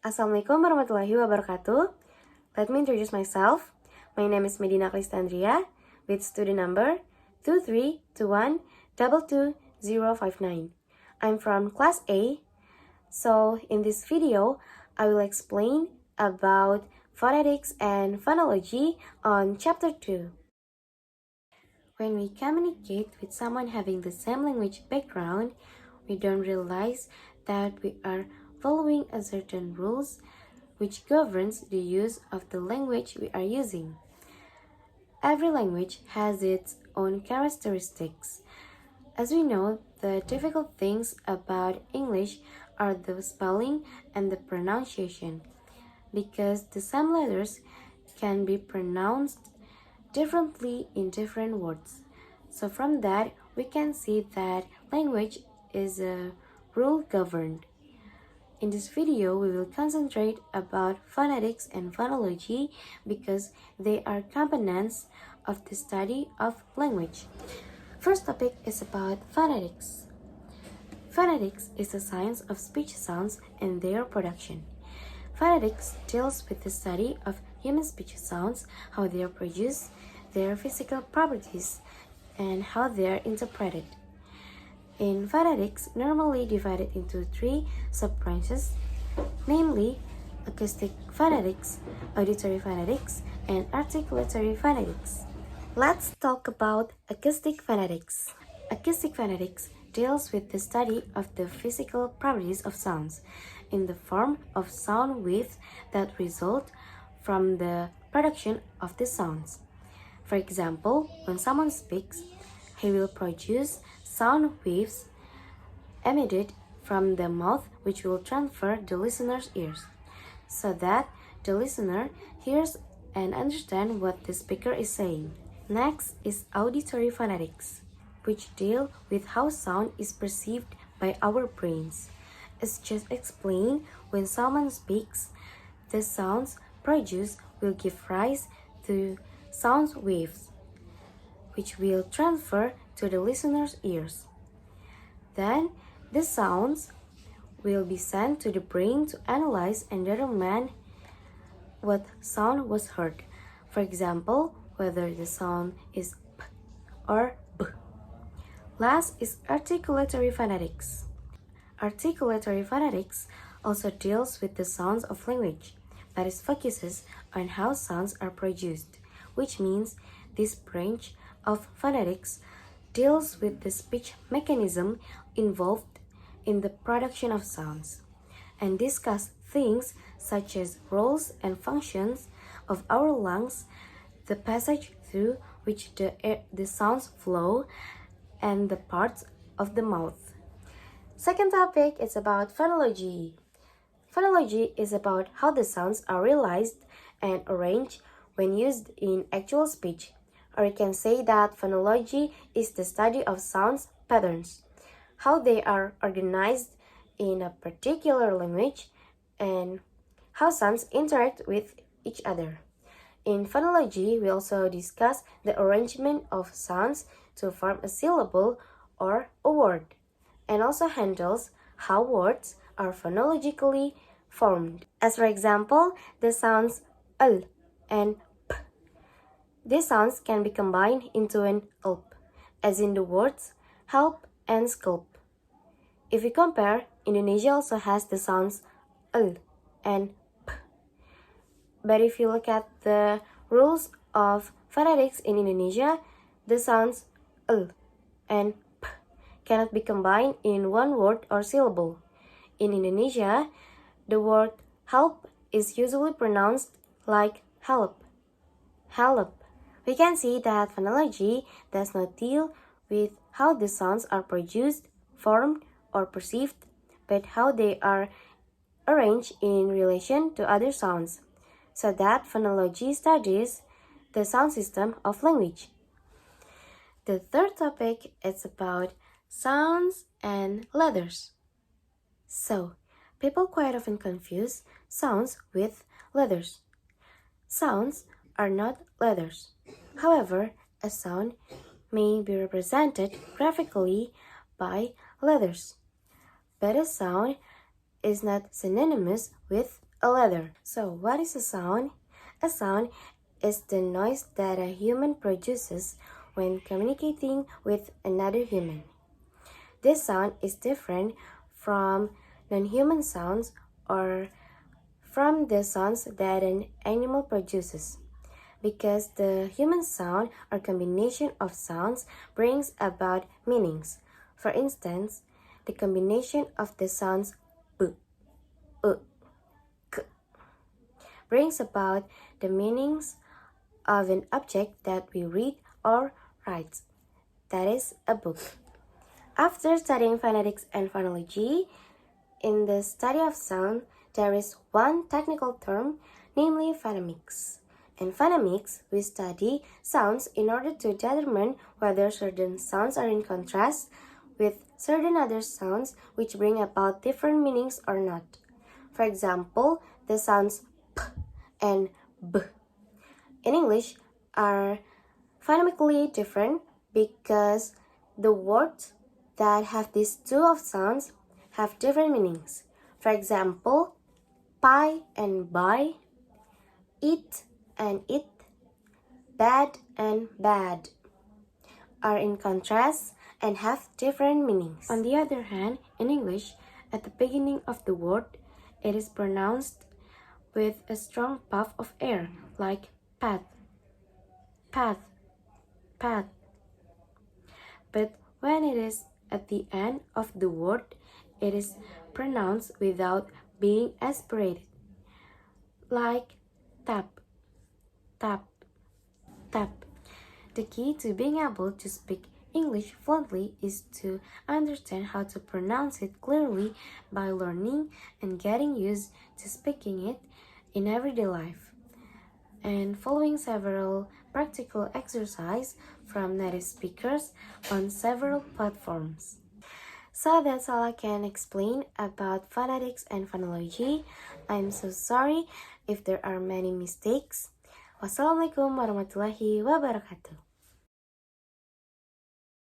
Assalamualaikum warahmatullahi wabarakatuh. Let me introduce myself. My name is Medina Callista Andria with student number 2321222059. I'm from class A. So in this video, I will explain about phonetics and phonology on chapter 2. When we communicate with someone having the same language background, we don't realize that we are following a certain rules which governs the use of the language we are using. Every language has its own characteristics. As we know, the difficult things about English are the spelling and the pronunciation, because the same letters can be pronounced differently in different words. So from that, we can see that language is a rule governed. In this video, we will concentrate about phonetics and phonology because they are components of the study of language. First topic is about phonetics. Phonetics is the science of speech sounds and their production. Phonetics deals with the study of human speech sounds, how they are produced, their physical properties, and how they are interpreted. In phonetics, normally divided into three sub-branches, namely acoustic phonetics, auditory phonetics, and articulatory phonetics. Let's talk about acoustic phonetics. Acoustic phonetics deals with the study of the physical properties of sounds in the form of sound waves that result from the production of the sounds. For example, when someone speaks, he will produce sound waves emitted from the mouth which will transfer the listener's ears, so that the listener hears and understands what the speaker is saying. Next is auditory phonetics, which deal with how sound is perceived by our brains. As just explained, when someone speaks, the sounds produced will give rise to sound waves, which will transfer to the listener's ears. Then, the sounds will be sent to the brain to analyze and determine what sound was heard. For example, whether the sound is p or b. Last is articulatory phonetics. Articulatory phonetics also deals with the sounds of language, that is, focuses on how sounds are produced, which means this branch of phonetics deals with the speech mechanism involved in the production of sounds, and discuss things such as roles and functions of our lungs, the passage through which the sounds flow, and the parts of the mouth. Second topic is about phonology. Phonology is about how the sounds are realized and arranged when used in actual speech. Or you can say that phonology is the study of sounds patterns, how they are organized in a particular language, and how sounds interact with each other. In phonology, we also discuss the arrangement of sounds to form a syllable or a word, and also handles how words are phonologically formed. As for example, the sounds l and p. These sounds can be combined into an ulp, as in the words help and sculp. If we compare, Indonesia also has the sounds l and p. But if you look at the rules of phonetics in Indonesia, the sounds l and p cannot be combined in one word or syllable. In Indonesia, the word help is usually pronounced like help, help. We can see that phonology does not deal with how the sounds are produced, formed, or perceived, but how they are arranged in relation to other sounds, so that phonology studies the sound system of language. The third topic is about sounds and letters. So, people quite often confuse sounds with letters. Sounds are not letters. However, a sound may be represented graphically by letters, but a sound is not synonymous with a letter. So, what is a sound? A sound is the noise that a human produces when communicating with another human. This sound is different from non-human sounds or from the sounds that an animal produces, because the human sound or combination of sounds brings about meanings. For instance, the combination of the sounds b, k brings about the meanings of an object that we read or write, that is, a book. After studying phonetics and phonology, in the study of sound, there is one technical term, namely phonemics. In phonemics, we study sounds in order to determine whether certain sounds are in contrast with certain other sounds which bring about different meanings or not. For example, the sounds p and b in English are phonemically different because the words that have these two of sounds have different meanings. For example, pie and buy, eat and eat, bad and bad are in contrast and have different meanings. On the other hand, in English, at the beginning of the word, it is pronounced with a strong puff of air, like path, path, path. But when it is at the end of the word, it is pronounced without being aspirated, like tap, tap, tap. The key to being able to speak English fluently is to understand how to pronounce it clearly by learning and getting used to speaking it in everyday life, and following several practical exercises from native speakers on several platforms. So that's all I can explain about phonetics and phonology. I'm so sorry if there are many mistakes. Wassalamualaikum warahmatullahi wabarakatuh.